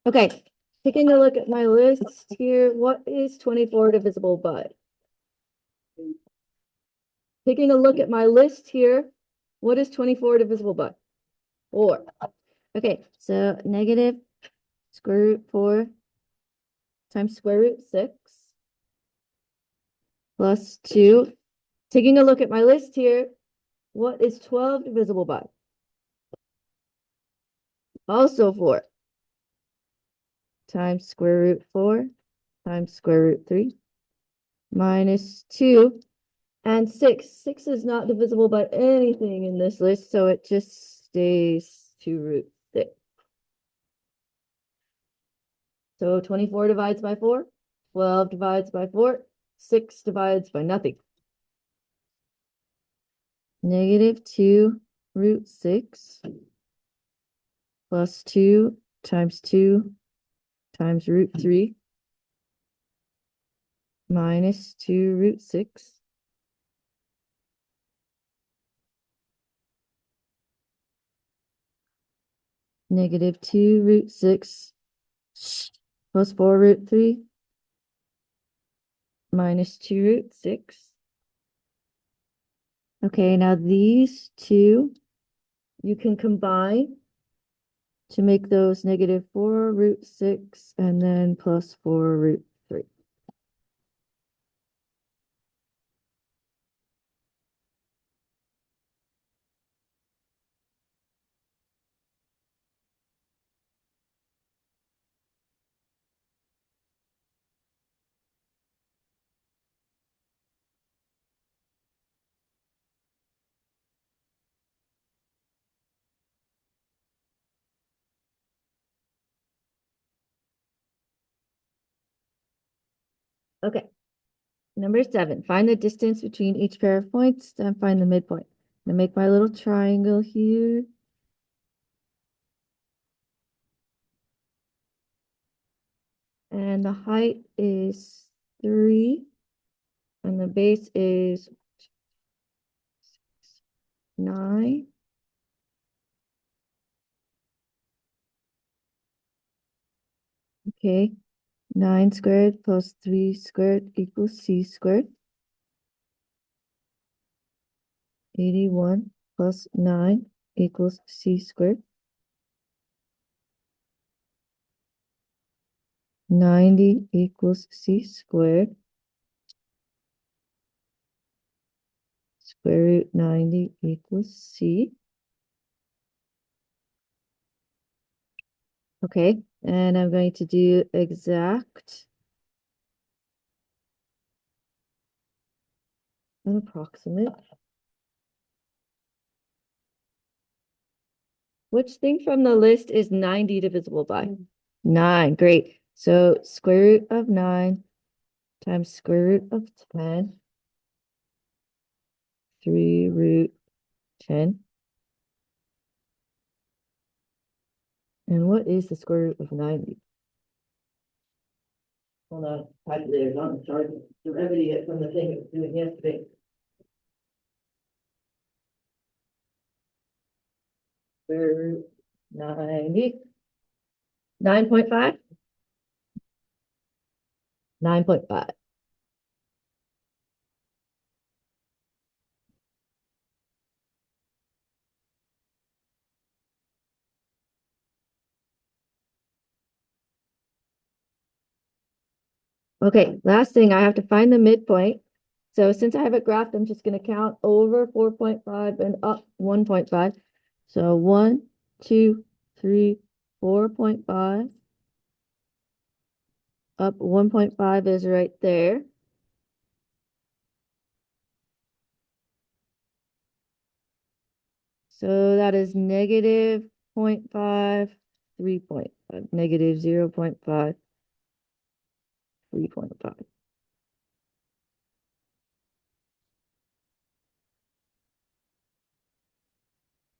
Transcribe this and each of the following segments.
Okay, taking a look at my list here, what is 24 divisible by? Taking a look at my list here, what is 24 divisible by? 4. Okay, so negative square root 4 times square root 6 plus 2. Taking a look at my list here, what is 12 divisible by? Also 4 times square root 4 times square root 3 minus 2 and 6. 6 is not divisible by anything in this list, so it just stays 2 root 6. So 24 divides by 4, 12 divides by 4, 6 divides by nothing. Negative 2 root 6 plus 2 times 2 times root 3 minus 2 root 6. Negative 2 root 6 plus 4 root 3 minus 2 root 6. Okay, now these two you can combine to make those negative 4 root 6 and then plus 4 root 3. Okay, number 7, find the distance between each pair of points and find the midpoint. I'm gonna make my little triangle here. And the height is 3, and the base is 9. Okay, 9 squared plus 3 squared equals c squared. 81 plus 9 equals c squared. 90 equals c squared. Square root 90 equals c. Okay, and I'm going to do exact and approximate. Which thing from the list is 90 divisible by? 9, great. So square root of 9 times square root of 10, 3 root 10. And what is the square root of 90? Hold on, calculator's not in charge. Remedy it from the thing it was doing yesterday. Square root 90. 9.5? 9.5. Okay, last thing, I have to find the midpoint. So since I have it graphed, I'm just going to count over 4.5 and up 1.5. So 1, 2, 3, 4.5. Up 1.5 is right there. So that is negative 0.5, 3.5, negative 0.5, 3.5.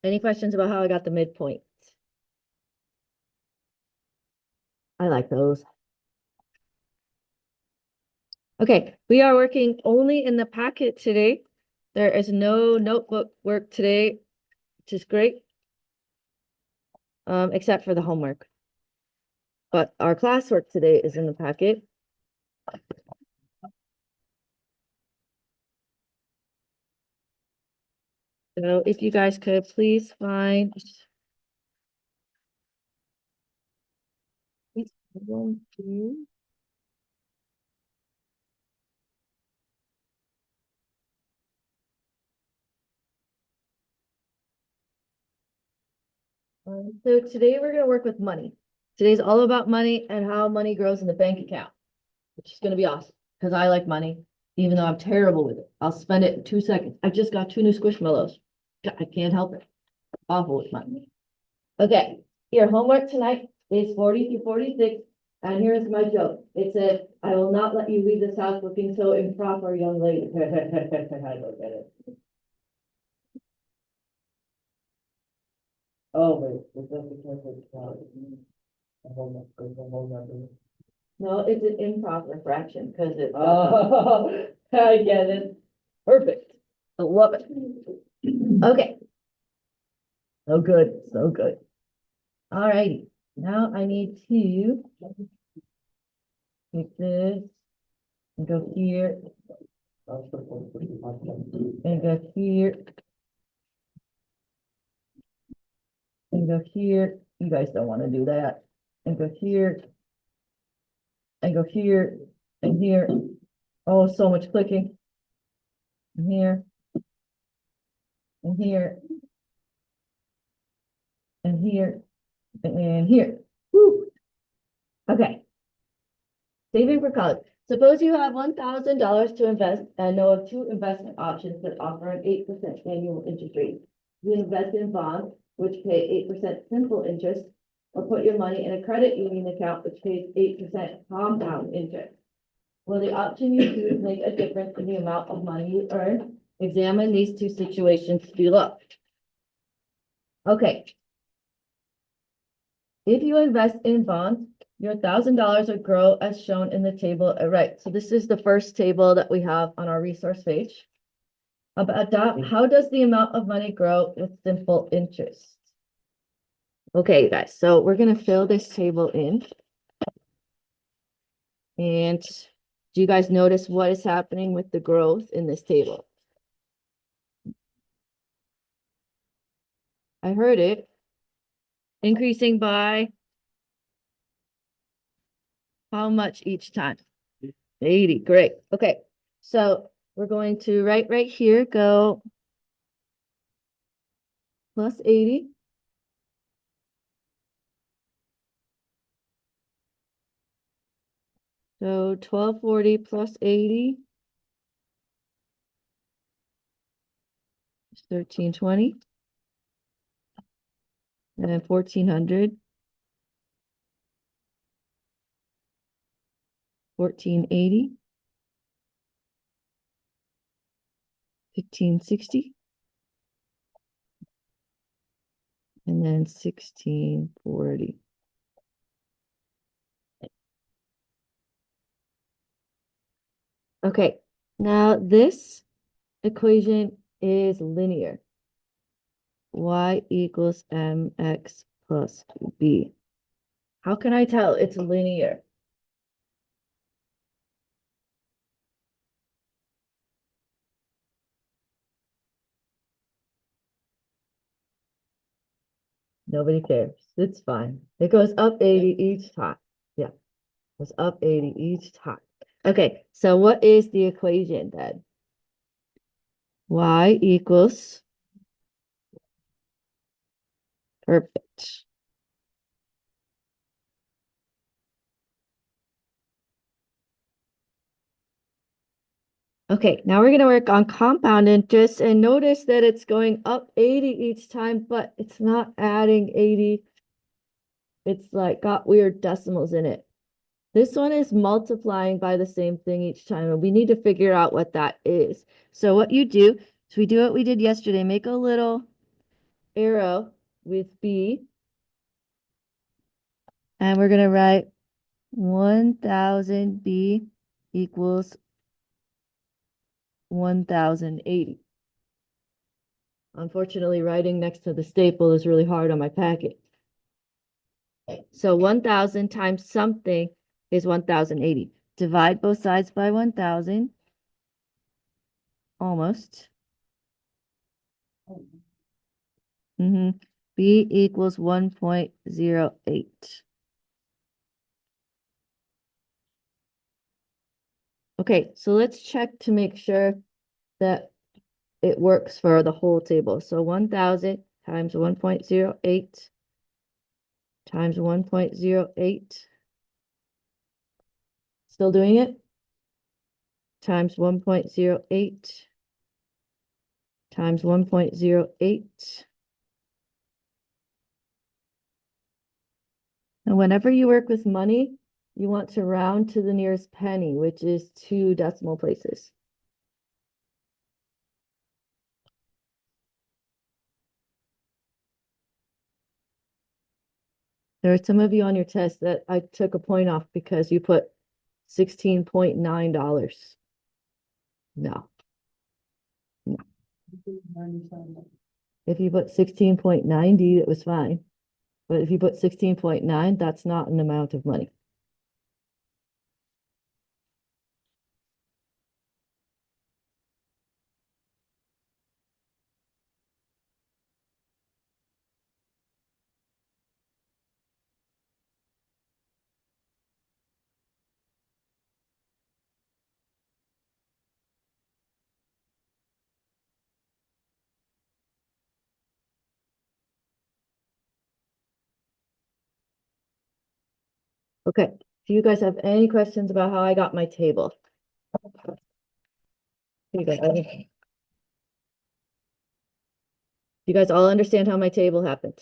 Any questions about how I got the midpoint? I like those. Okay, we are working only in the packet today. There is no notebook work today, which is great. except for the homework. But our classwork today is in the packet. So if you guys could please find one, two. So today we're going to work with money. Today's all about money and how money grows in the bank account, which is going to be awesome because I like money, even though I'm terrible with it. I'll spend it in 2 seconds. I just got 2 new Squishmallows. I can't help it. Awful with money. Okay, your homework tonight is 40 through 46. And here's my joke. It said, I will not let you leave this house looking so improper, young lady. I don't get it. Oh, wait. No, it's an improper fraction because it's. Oh, I get it. Perfect. I love it. Okay. So good, so good. All righty. Now I need to take this and go here and go here and go here. You guys don't want to do that. And go here and go here and here. Oh, so much clicking. And here and here and here and here. Woo. Okay. Saving for college. Suppose you have $1,000 to invest and know of 2 investment options that offer an 8% annual interest rate. You invest in bonds, which pay 8% simple interest, or put your money in a credit union account, which pays 8% compound interest. Will the option you choose make a difference in the amount of money you earn? Examine these 2 situations below. Okay. If you invest in bonds, your $1,000 will grow as shown in the table. Right. So this is the first table that we have on our resource page. About that, how does the amount of money grow with simple interest? Okay, you guys, so we're going to fill this table in. And do you guys notice what is happening with the growth in this table? I heard it. Increasing by how much each time? 80. Great. Okay. So we're going to right here go plus 80. So 1240 plus 80 is 1320. And then 1400. 1480. 1560. And then 1640. Okay, now this equation is linear. Y equals mx plus b. How can I tell it's linear? Nobody cares. It's fine. It goes up 80 each time. Yeah, it goes up 80 each time. Okay, so what is the equation then? Y equals perfect. Okay, now we're going to work on compound interest and notice that it's going up 80 each time, but it's not adding 80. It's like got weird decimals in it. This one is multiplying by the same thing each time, and we need to figure out what that is. So what you do is we do what we did yesterday, make a little arrow with B, and we're going to write 1000 B equals 1080. Unfortunately, writing next to the staple is really hard on my packet. So 1,000 times something is 1,080. Divide both sides by 1,000. Almost. B equals 1.08. Okay, so let's check to make sure that it works for the whole table. So 1,000 times 1.08 times 1.08. Still doing it? Times 1.08 times 1.08. And whenever you work with money, you want to round to the nearest penny, which is 2 decimal places. There are some of you on your test that I took a point off because you put $16.9. No, no. If you put 16.90, it was fine. But if you put 16.9, that's not an amount of money. Okay, do you guys have any questions about how I got my table? You guys, you guys all understand how my table happened?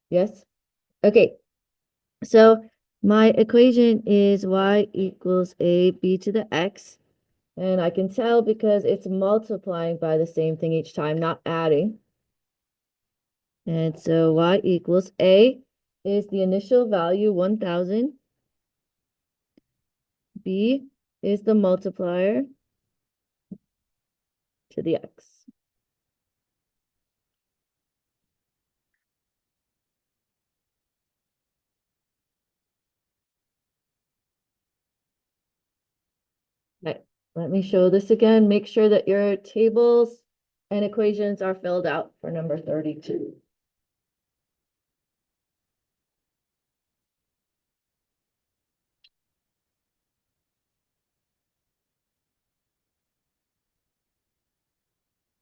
Yes? Okay, so my equation is y equals ab to the x. And I can tell because it's multiplying by the same thing each time, not adding. And so y equals a is the initial value, 1,000. B is the multiplier to the x. Okay, let me show this again. Make sure that your tables and equations are filled out for number 32.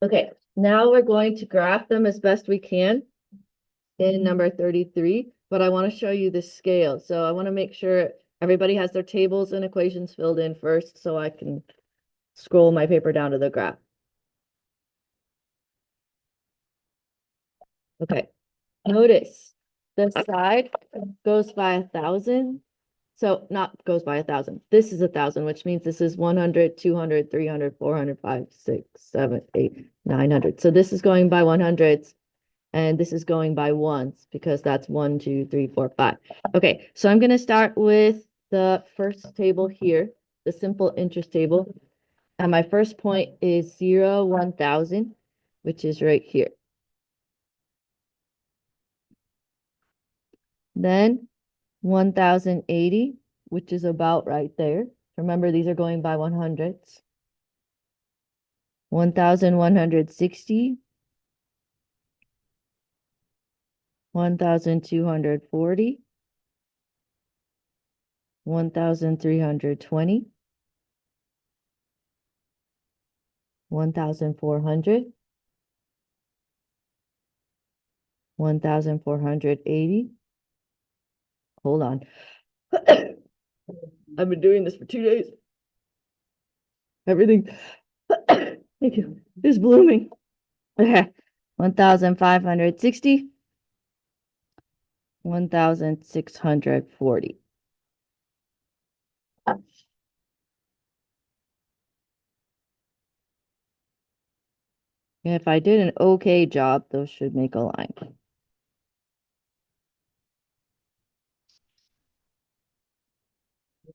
Okay, now we're going to graph them as best we can in number 33, but I want to show you the scale. So I want to make sure everybody has their tables and equations filled in first so I can scroll my paper down to the graph. Okay, notice the side goes by 1,000. So not goes by 1,000. This is 1,000, which means this is 100, 200, 300, 400, 5, 6, 7, 8, 900. So this is going by 100s and this is going by ones because that's 1, 2, 3, 4, 5. Okay, so I'm going to start with the first table here, the simple interest table. And my first point is 0, 1,000, which is right here. Then 1,080, which is about right there. Remember, these are going by 100s. 1,160, 1,240, 1,320, 1,400, 1,480. Hold on. I've been doing this for 2 days. Everything, thank you, is blooming. Okay. 1,560, 1,640. If I did an okay job, those should make a line.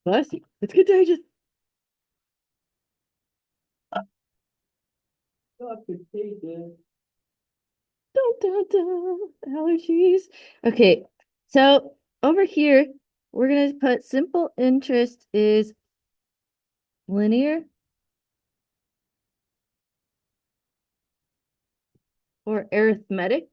Bless you. It's contagious. Not contagious. Dun, dun, dun. Allergies. Okay. So over here, we're going to put simple interest is linear or arithmetic.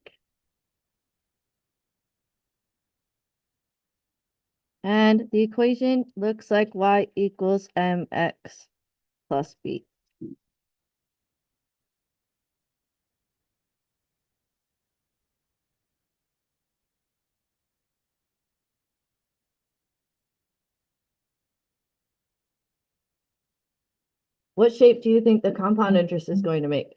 And the equation looks like y equals mx plus b. What shape do you think the compound interest is going to make?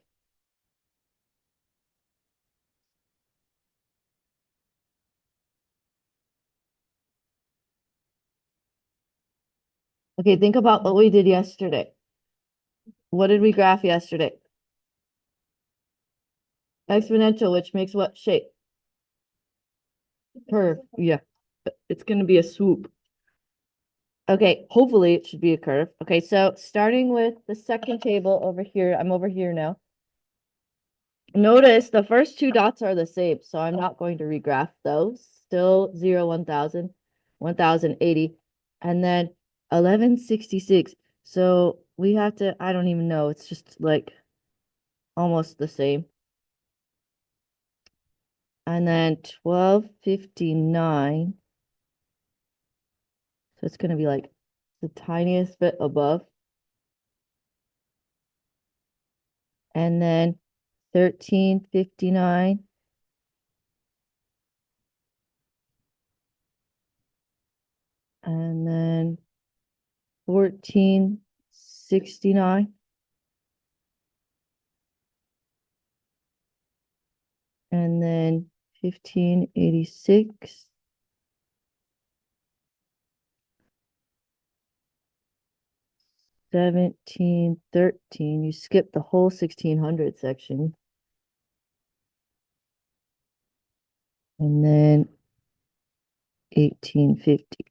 Okay, think about what we did yesterday. What did we graph yesterday? Exponential, which makes what shape? Curve. Yeah. It's going to be a swoop. Okay, hopefully it should be a curve. Okay, so starting with the second table over here, I'm over here now. Notice the first two dots are the same, so I'm not going to regraph those. Still 0, 1000, 1080, and then 1166. So we have to, I don't even know, it's just like almost the same. And then 1259. So it's going to be like the tiniest bit above. And then 1359. And then 1469. And then 1586. 1713. You skipped the whole 1600 section. And then 1850.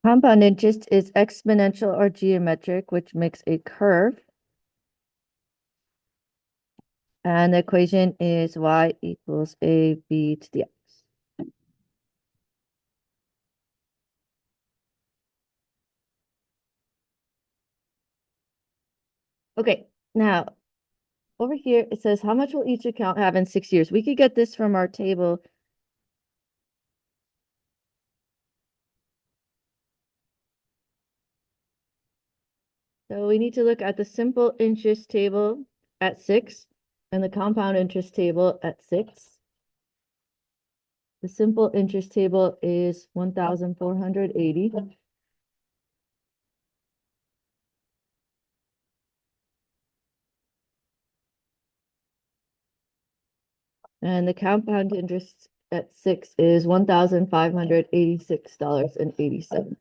Compound interest is exponential or geometric, which makes a curve. And the equation is y equals ab to the x. Okay, now over here it says how much will each account have in 6 years? We could get this from our table. So we need to look at the simple interest table at 6 and the compound interest table at 6. The simple interest table is 1,480. And the compound interest at 6 is $1,586.87.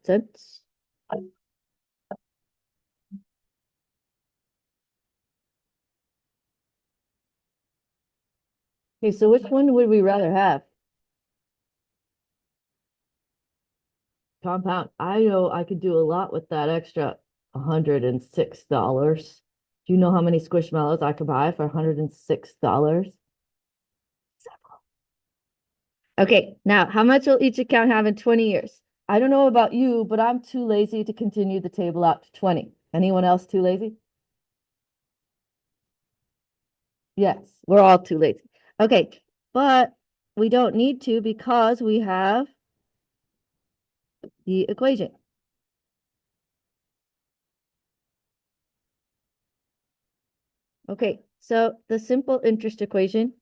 Okay, so which one would we rather have? Compound. I know I could do a lot with that extra $106. Do you know how many Squishmallows I could buy for $106? Okay, now how much will each account have in 20 years? I don't know about you, but I'm too lazy to continue the table out to 20. Anyone else too lazy? Yes, we're all too lazy. Okay, but we don't need to because we have the equation. Okay, so the simple interest equation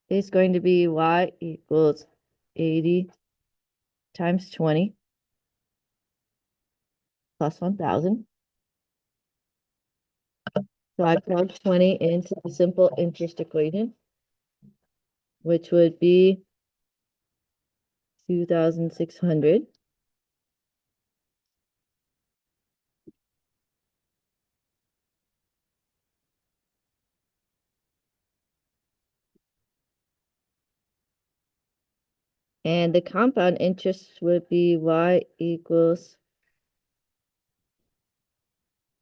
is going to be y equals 80 times 20 plus 1,000. So I plug 20 into the simple interest equation, which would be 2,600. And the compound interest would be y equals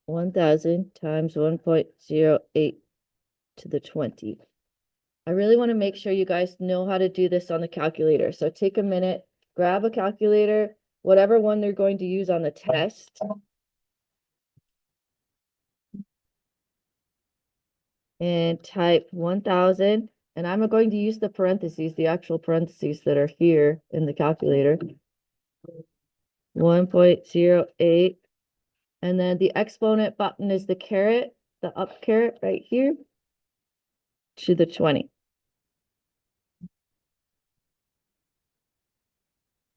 1,000 times 1.08 to the 20. I really want to make sure you guys know how to do this on the calculator. So take a minute, grab a calculator, whatever one they're going to use on the test. And type 1,000. And I'm going to use the parentheses, the actual parentheses that are here in the calculator. 1.08. And then the exponent button is the caret, the up caret right here to the 20.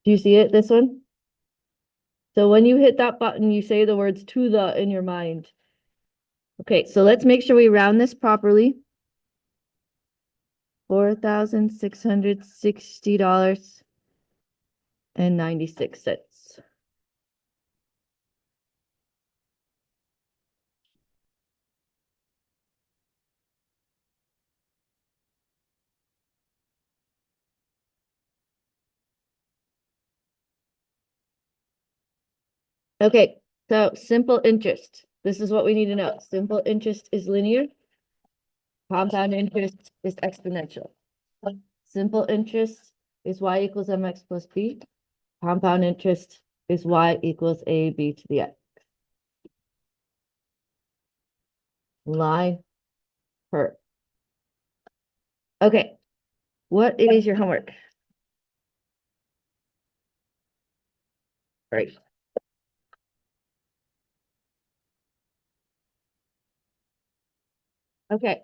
Do you see it, this one? So when you hit that button, you say the words to the in your mind. Okay, so let's make sure we round this properly. $4,660.96. Okay, so simple interest. This is what we need to know. Simple interest is linear. Compound interest is exponential. Simple interest is y equals mx plus b. Compound interest is y equals ab to the x. Line per. Okay, what is your homework? Right. Okay.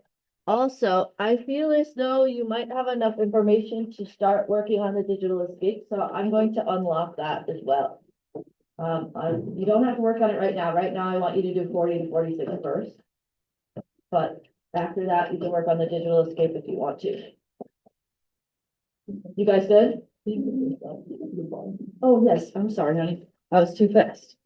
Also, I feel as though you might have enough information to start working on the digital escape, so I'm going to unlock that as well. You don't have to work on it right now. Right now, I want you to do 40 and 46 first. But after that, you can work on the digital escape if you want to. You guys good? Oh, yes. I'm sorry, honey. I was too fast.